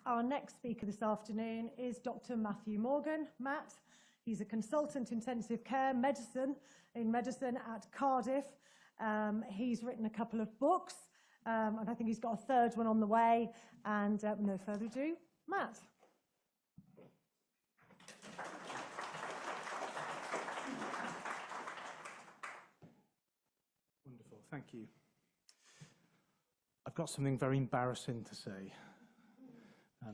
Our next speaker this afternoon is Dr. Matthew Morgan. Matt, he's a consultant intensive care medicine at Cardiff. He's written a couple of books, and I think he's got a third one on the way. And no further ado, Matt. Wonderful, thank you. I've got something very embarrassing to say,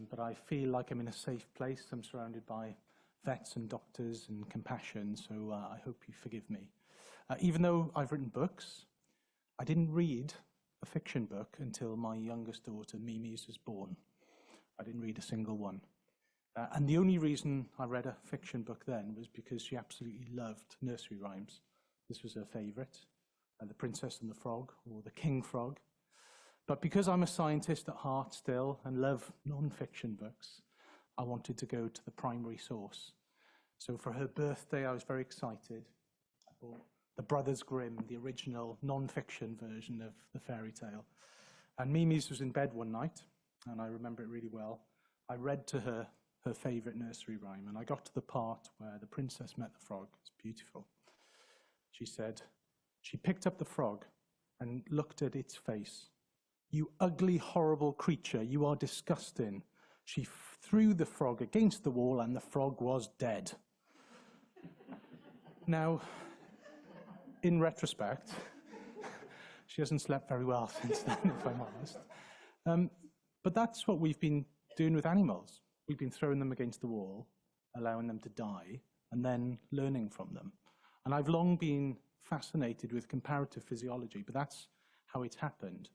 but I feel like I'm in a safe place. I'm surrounded by vets and doctors and compassion, so I hope you forgive me. Even though I've written books, I didn't read a fiction book until my youngest daughter, Mimi, was born. I didn't read a single one. And the only reason I read a fiction book then was because she absolutely loved nursery rhymes. This was her favourite, The Princess and the Frog, or The King Frog. But because I'm a scientist at heart still and love non-fiction books, I wanted to go to the primary source. So for her birthday, I was very excited. I bought the Brothers Grimm, the original non-fiction version of the fairy tale. And Mimi's was in bed one night, and I remember it really well. I read to her her favourite nursery rhyme, and I got to the part where the princess met the frog. It's beautiful. She said, she picked up the frog and looked at its face. "You ugly, horrible creature, you are disgusting." She threw the frog against the wall and the frog was dead. Now, in retrospect, she hasn't slept very well since then, if I'm honest. But that's what we've been doing with animals. We've been throwing them against the wall, allowing them to die, and then learning from them. And I've long been fascinated with comparative physiology, but that's how it's happened.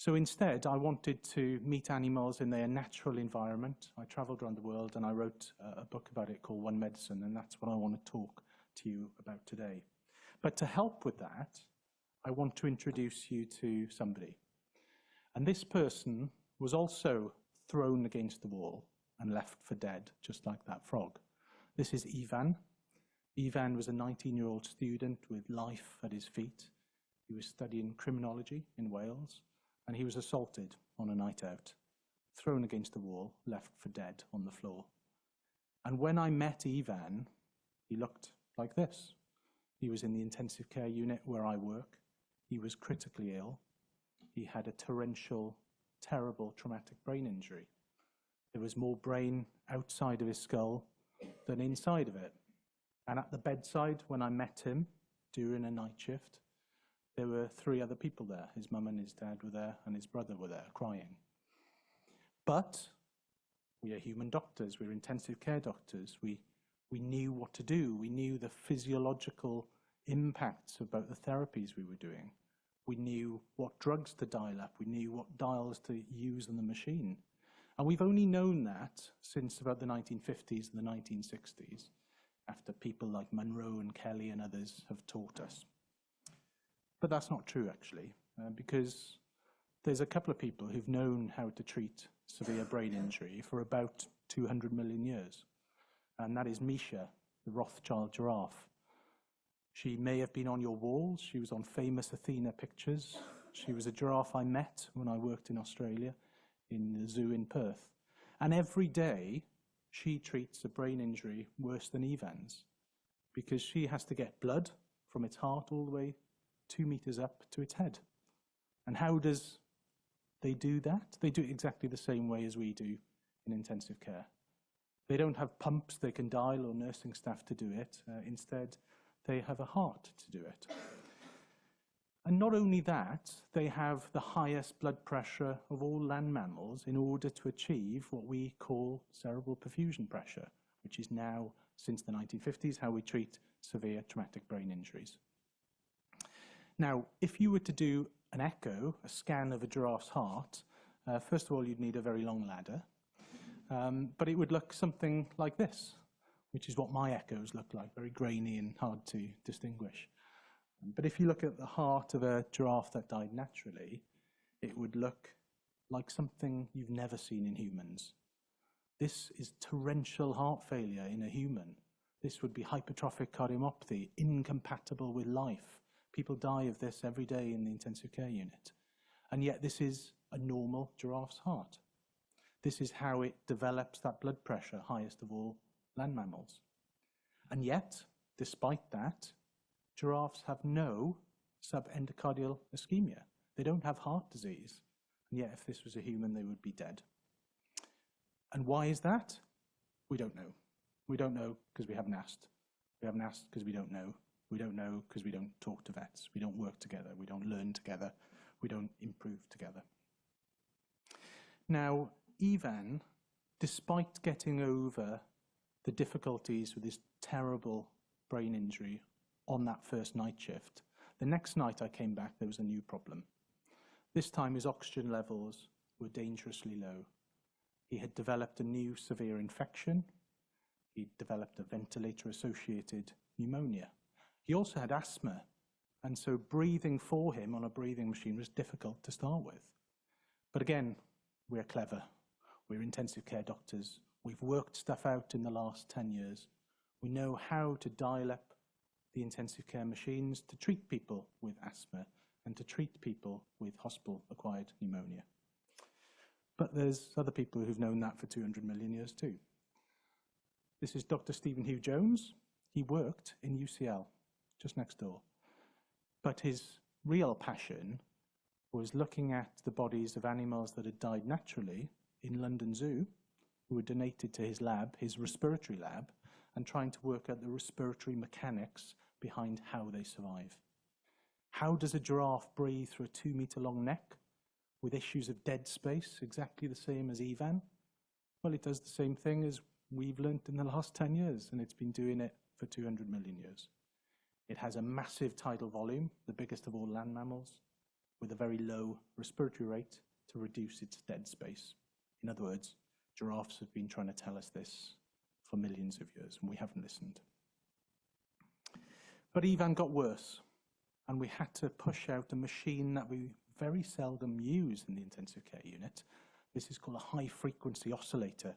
So instead, I wanted to meet animals in their natural environment. I traveled around the world and I wrote a book about it called One Medicine, and that's what I want to talk to you about today. But to help with that, I want to introduce you to somebody. And this person was also thrown against the wall and left for dead, just like that frog. This is Ivan. Ivan was a 19-year-old student with life at his feet. He was studying criminology in Wales, and he was assaulted on a night out, thrown against the wall, left for dead on the floor. And when I met Ivan, he looked like this. He was in the intensive care unit where I work. He was critically ill. He had a torrential, terrible traumatic brain injury. There was more brain outside of his skull than inside of it. And at the bedside, when I met him during a night shift, there were 3 other people there. His mum and his dad were there, and his brother were there crying. But we are human doctors. We're intensive care doctors. We knew what to do. We knew the physiological impacts about the therapies we were doing. We knew what drugs to dial up. We knew what dials to use on the machine. And we've only known that since about the 1950s and the 1960s, after people like Monroe and Kelly and others have taught us. But that's not true, actually, because there's a couple of people who've known how to treat severe brain injury for about 200 million years. And that is Misha, the Rothschild giraffe. She may have been on your walls. She was on famous Athena pictures. She was a giraffe I met when I worked in Australia, in the zoo in Perth. And every day, she treats a brain injury worse than Ivan's, because she has to get blood from its heart all the way 2 meters up to its head. And how does they do that? They do it exactly the same way as we do in intensive care. They don't have pumps they can dial or nursing staff to do it. Instead, they have a heart to do it. And not only that, they have the highest blood pressure of all land mammals in order to achieve what we call cerebral perfusion pressure, which is now, since the 1950s, how we treat severe traumatic brain injuries. Now, if you were to do an echo, a scan of a giraffe's heart, first of all, you'd need a very long ladder. But it would look something like this, which is what my echoes look like, very grainy and hard to distinguish. But if you look at the heart of a giraffe that died naturally, it would look like something you've never seen in humans. This is torrential heart failure in a human. This would be hypertrophic cardiomyopathy, incompatible with life. People die of this every day in the intensive care unit. And yet this is a normal giraffe's heart. This is how it develops that blood pressure, highest of all land mammals. And yet, despite that, giraffes have no subendocardial ischemia. They don't have heart disease. And yet, if this was a human, they would be dead. And why is that? We don't know. We don't know because we haven't asked. We haven't asked because we don't know. We don't know because we don't talk to vets. We don't work together. We don't learn together. We don't improve together. Now, Ivan, despite getting over the difficulties with his terrible brain injury on that first night shift, the next night I came back, there was a new problem. This time his oxygen levels were dangerously low. He had developed a new severe infection. He developed a ventilator-associated pneumonia. He also had asthma, and so breathing for him on a breathing machine was difficult to start with. But again, we're clever. We're intensive care doctors. We've worked stuff out in the last 10 years. We know how to dial up the intensive care machines to treat people with asthma and to treat people with hospital-acquired pneumonia. But there's other people who've known that for 200 million years too. This is Dr. Stephen Hugh Jones. He worked in UCL, just next door. But his real passion was looking at the bodies of animals that had died naturally in London Zoo, who were donated to his lab, his respiratory lab, and trying to work out the respiratory mechanics behind how they survive. How does a giraffe breathe through a 2-meter-long neck with issues of dead space, exactly the same as Ivan? Well, it does the same thing as we've learnt in the last 10 years, and it's been doing it for 200 million years. It has a massive tidal volume, the biggest of all land mammals, with a very low respiratory rate to reduce its dead space. In other words, giraffes have been trying to tell us this for millions of years, and we haven't listened. But Ivan got worse, and we had to push out a machine that we very seldom use in the intensive care unit. This is called a high-frequency oscillator.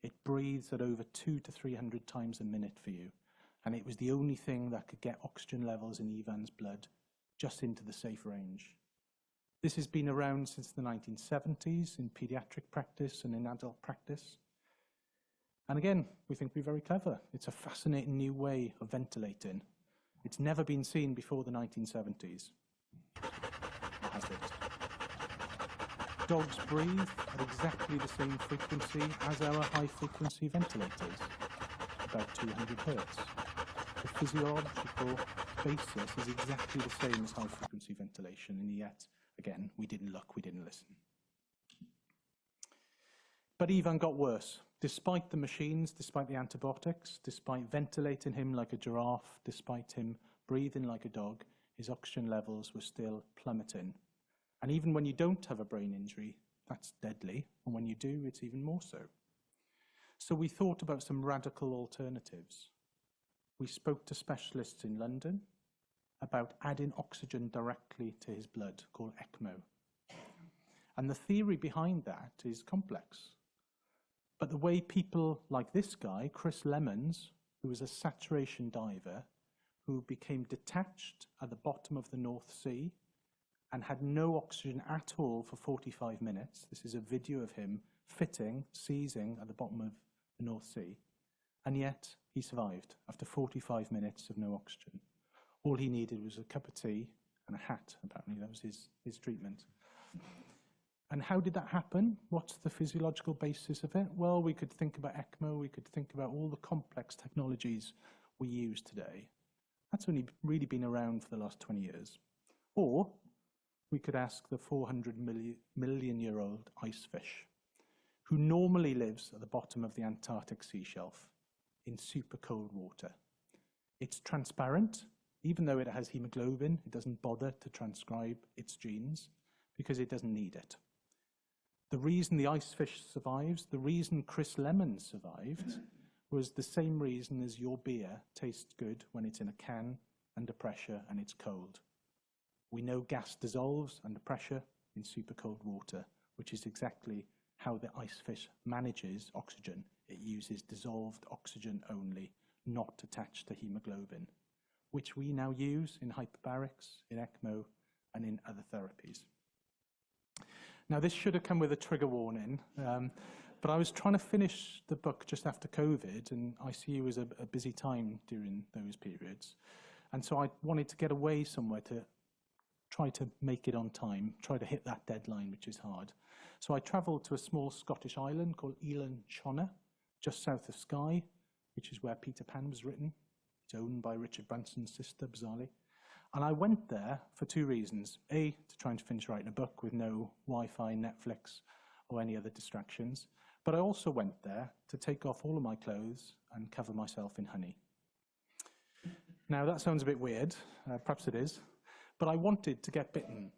It breathes at over 200 to 300 times a minute for you, and it was the only thing that could get oxygen levels in Ivan's blood just into the safe range. This has been around since the 1970s in pediatric practice and in adult practice. And again, we think we're very clever. It's a fascinating new way of ventilating. It's never been seen before the 1970s. Has it? Dogs breathe at exactly the same frequency as our high-frequency ventilators, about 200 hertz. The physiological basis is exactly the same as high-frequency ventilation, and yet, again, we didn't look, we didn't listen. But Ivan got worse. Despite the machines, despite the antibiotics, despite ventilating him like a giraffe, despite him breathing like a dog, his oxygen levels were still plummeting. And even when you don't have a brain injury, that's deadly. And when you do, it's even more so. So we thought about some radical alternatives. We spoke to specialists in London about adding oxygen directly to his blood, called ECMO. And the theory behind that is complex. But the way people like this guy, Chris Lemons, who was a saturation diver, who became detached at the bottom of the North Sea and had no oxygen at all for 45 minutes. This is a video of him seizing at the bottom of the North Sea. And yet he survived after 45 minutes of no oxygen. All he needed was a cup of tea and a hat, apparently. That was his treatment. And how did that happen? What's the physiological basis of it? Well, we could think about ECMO. We could think about all the complex technologies we use today. That's only really been around for the last 20 years. Or we could ask the 400 million-year-old ice fish, who normally lives at the bottom of the Antarctic sea shelf in super cold water. It's transparent. Even though it has hemoglobin, it doesn't bother to transcribe its genes because it doesn't need it. The reason the ice fish survives, the reason Chris Lemons survived, was the same reason as your beer tastes good when it's in a can under pressure and it's cold. We know gas dissolves under pressure in super cold water, which is exactly how the ice fish manages oxygen. It uses dissolved oxygen only, not attached to hemoglobin, which we now use in hyperbarics, in ECMO, and in other therapies. Now, this should have come with a trigger warning. But I was trying to finish the book just after COVID, and ICU was a busy time during those periods. And so I wanted to get away somewhere to try to make it on time, try to hit that deadline, which is hard. So I travelled to a small Scottish island called Eilean Shonna, just south of Skye, which is where Peter Pan was written. It's owned by Richard Branson's sister, bizarrely. And I went there for two reasons. A, to try and finish writing a book with no Wi-Fi, Netflix, or any other distractions. But I also went there to take off all of my clothes and cover myself in honey. Now, that sounds a bit weird. Perhaps it is. But I wanted to get bitten.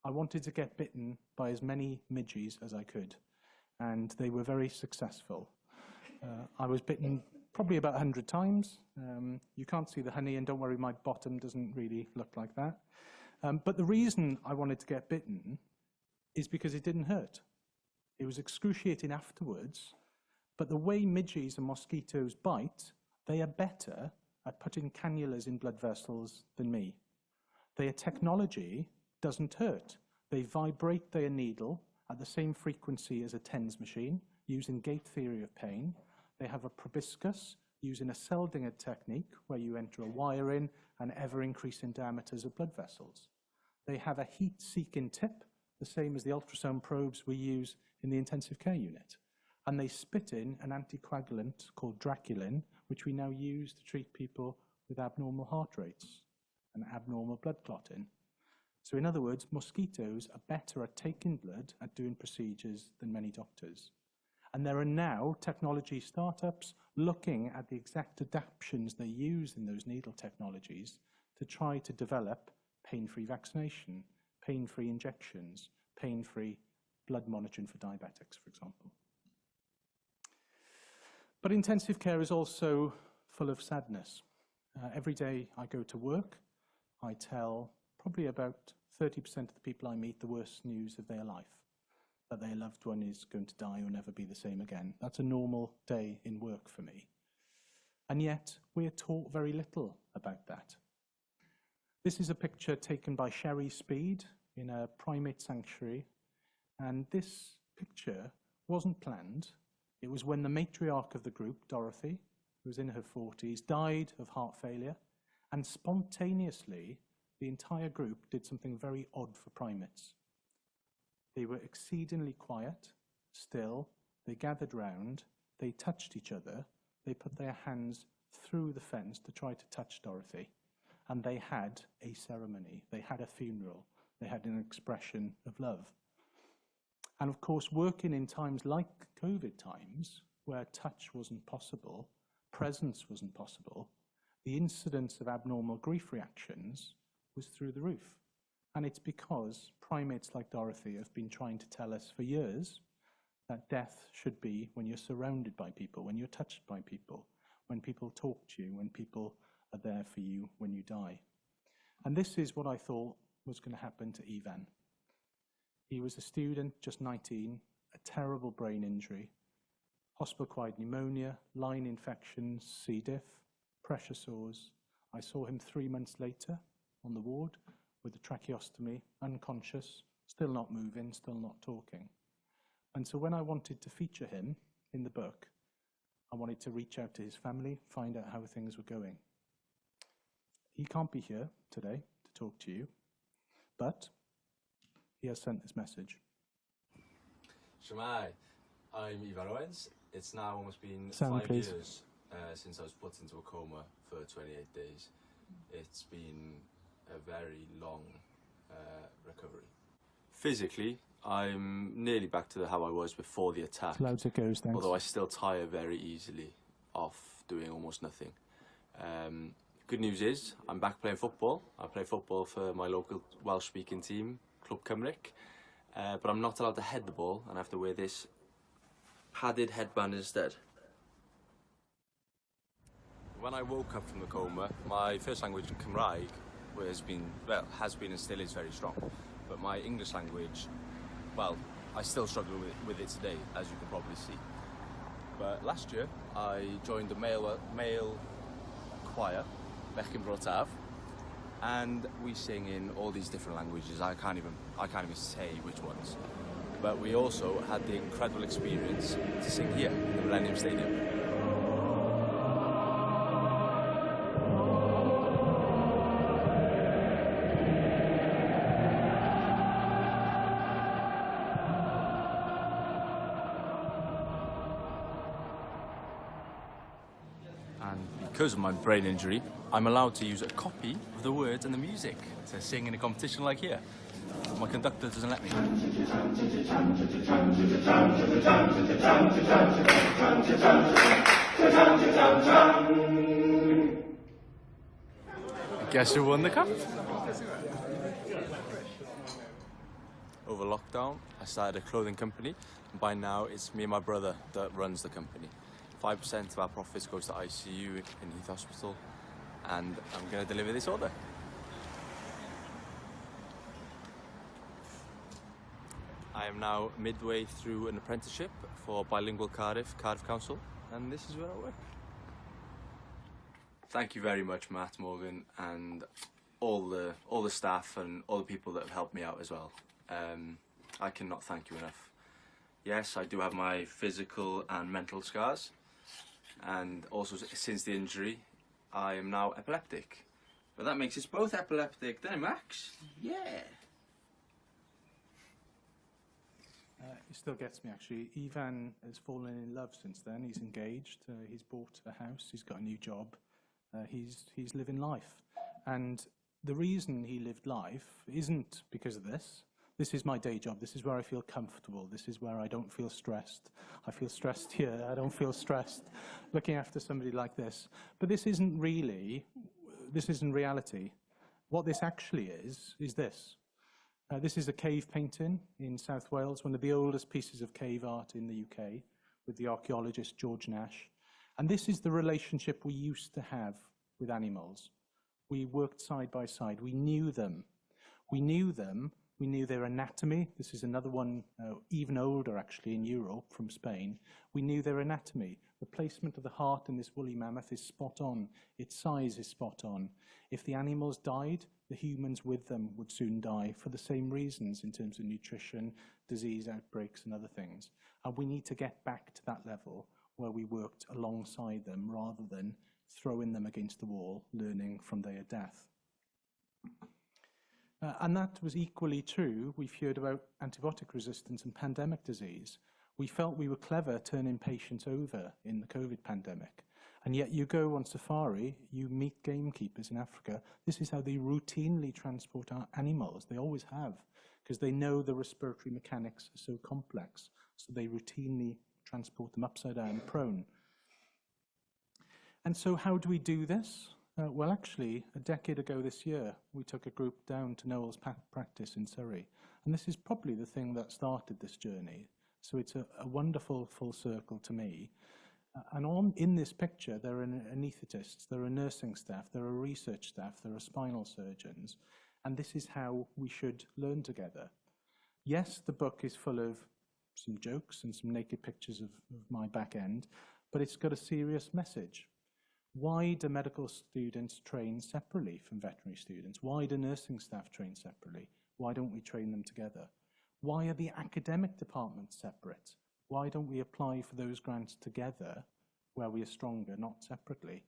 I wanted to get bitten by as many midges as I could. And they were very successful. I was bitten probably about 100 times. You can't see the honey, and don't worry, my bottom doesn't really look like that. But the reason I wanted to get bitten is because it didn't hurt. It was excruciating afterwards, but the way midges and mosquitoes bite, they are better at putting cannulas in blood vessels than me. Their technology doesn't hurt. They vibrate their needle at the same frequency as a TENS machine, using gate theory of pain. They have a proboscis, using a Seldinger technique, where you enter a wire in and ever-increasing diameters of blood vessels. They have a heat-seeking tip, the same as the ultrasound probes we use in the intensive care unit. And they spit in an anticoagulant called Draculin, which we now use to treat people with abnormal heart rates and abnormal blood clotting. So in other words, mosquitoes are better at taking blood, at doing procedures, than many doctors. And there are now technology startups looking at the exact adaptations they use in those needle technologies to try to develop pain-free vaccination, pain-free injections, pain-free blood monitoring for diabetics, for example. But intensive care is also full of sadness. Every day I go to work, I tell probably about 30% of the people I meet the worst news of their life, that their loved one is going to die or never be the same again. That's a normal day in work for me. And yet, we're taught very little about that. This is a picture taken by Sherry Speed in a primate sanctuary, and this picture wasn't planned. It was when the matriarch of the group, Dorothy, who was in her 40s, died of heart failure, and spontaneously, the entire group did something very odd for primates. They were exceedingly quiet, still, they gathered round, they touched each other, they put their hands through the fence to try to touch Dorothy, and they had a ceremony, they had a funeral, they had an expression of love. And of course, working in times like COVID times, where touch wasn't possible, presence wasn't possible, the incidence of abnormal grief reactions was through the roof. And it's because primates like Dorothy have been trying to tell us for years that death should be when you're surrounded by people, when you're touched by people, when people talk to you, when people are there for you when you die. And this is what I thought was going to happen to Ivan. He was a student, just 19, a terrible brain injury, hospital-acquired pneumonia, line infections, C. diff, pressure sores. I saw him 3 months later on the ward with a tracheostomy, unconscious, still not moving, still not talking. And so when I wanted to feature him in the book, I wanted to reach out to his family, find out how things were going. He can't be here today to talk to you, but he has sent this message. Shemai, I'm Ivan Owens. It's now almost been Sound, 5 please. years since I was put into a coma for 28 days. It's been a very long recovery. Physically, I'm nearly back to how I was before the attack, As loud as it goes, thanks. although I still tire very easily off doing almost nothing. Good news is, I'm back playing football. I play football for my local Welsh-speaking team, Club Cymric, but I'm not allowed to head the ball, and I have to wear this padded headband instead. When I woke up from the coma, my first language, Cymraeg, has been and still is very strong, but my English language, well, I still struggle with it today, as you can probably see. But last year, I joined a male choir, Bechgyn Brotaf, and we sing in all these different languages. I can't even say which ones. but we also had the incredible experience to sing here in the Millennium Stadium. And because of my brain injury, I'm allowed to use a copy of the words and the music to sing in a competition like here. But my conductor doesn't let me. Guess who won the cup? Over lockdown, I started a clothing company, and by now it's me and my brother that runs the company. 5% of our profits goes to ICU in Heath Hospital, and I'm going to deliver this order. I am now midway through an apprenticeship for Bilingual Cardiff Council, and this is where I work. Thank you very much, Matt Morgan, and all the staff and all the people that have helped me out as well. I cannot thank you enough. Yes, I do have my physical and mental scars, and also since the injury, I am now epileptic. But that makes us both epileptic, doesn't it, Max? Yeah. It still gets me, actually. Ivan has fallen in love since then. He's engaged, he's bought a house, he's got a new job, he's living life. And the reason he lived life isn't because of this. This is my day job. This is where I feel comfortable. This is where I don't feel stressed. I feel stressed here. I don't feel stressed looking after somebody like this. But this isn't reality. What this actually is this. This is a cave painting in South Wales, one of the oldest pieces of cave art in the UK, with the archaeologist George Nash. And this is the relationship we used to have with animals. We worked side by side. We knew them. We knew them. We knew their anatomy. This is another one, even older actually, in Europe, from Spain. We knew their anatomy. The placement of the heart in this woolly mammoth is spot on. Its size is spot on. If the animals died, the humans with them would soon die for the same reasons in terms of nutrition, disease outbreaks and other things. And we need to get back to that level where we worked alongside them rather than throwing them against the wall, learning from their death. And that was equally true. We've heard about antibiotic resistance and pandemic disease. We felt we were clever turning patients over in the COVID pandemic. And yet you go on safari, you meet gamekeepers in Africa. This is how they routinely transport our animals. They always have, because they know the respiratory mechanics are so complex. So they routinely transport them upside down, prone. And so how do we do this? Well, actually, a decade ago this year, we took a group down to Noel's practice in Surrey. And this is probably the thing that started this journey. So it's a wonderful full circle to me. And in this picture, there are anaesthetists, there are nursing staff, there are research staff, there are spinal surgeons. And this is how we should learn together. Yes, the book is full of some jokes and some naked pictures of my back end, but it's got a serious message. Why do medical students train separately from veterinary students? Why do nursing staff train separately? Why don't we train them together? Why are the academic departments separate? Why don't we apply for those grants together where we are stronger, not separately?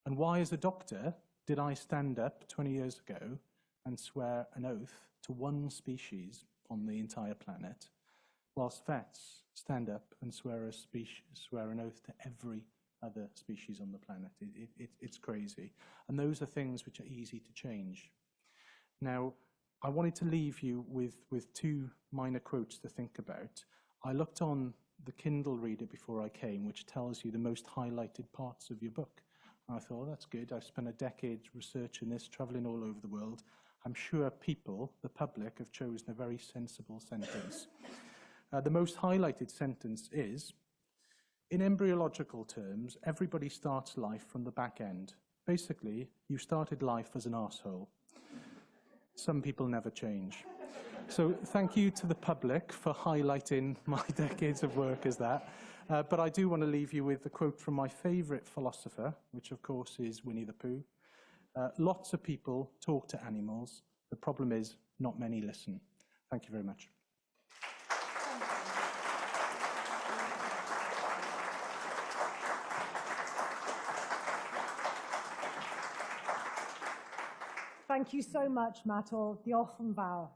And why, as a doctor, did I stand up 20 years ago and swear an oath to one species on the entire planet, whilst vets stand up and swear an oath to every other species on the planet? It's crazy. And those are things which are easy to change. Now, I wanted to leave you with two minor quotes to think about. I looked on the Kindle reader before I came, which tells you the most highlighted parts of your book. And I thought, oh, that's good. I've spent a decade researching this, traveling all over the world. I'm sure people, the public, have chosen a very sensible sentence. The most highlighted sentence is, in embryological terms, everybody starts life from the back end. Basically, you started life as an arsehole. Some people never change. So thank you to the public for highlighting my decades of work as that. But I do want to leave you with a quote from my favourite philosopher, which of course is Winnie the Pooh. Lots of people talk to animals. The problem is not many listen. Thank you very much. Thank you so much, Matt, or diolch yn fawr.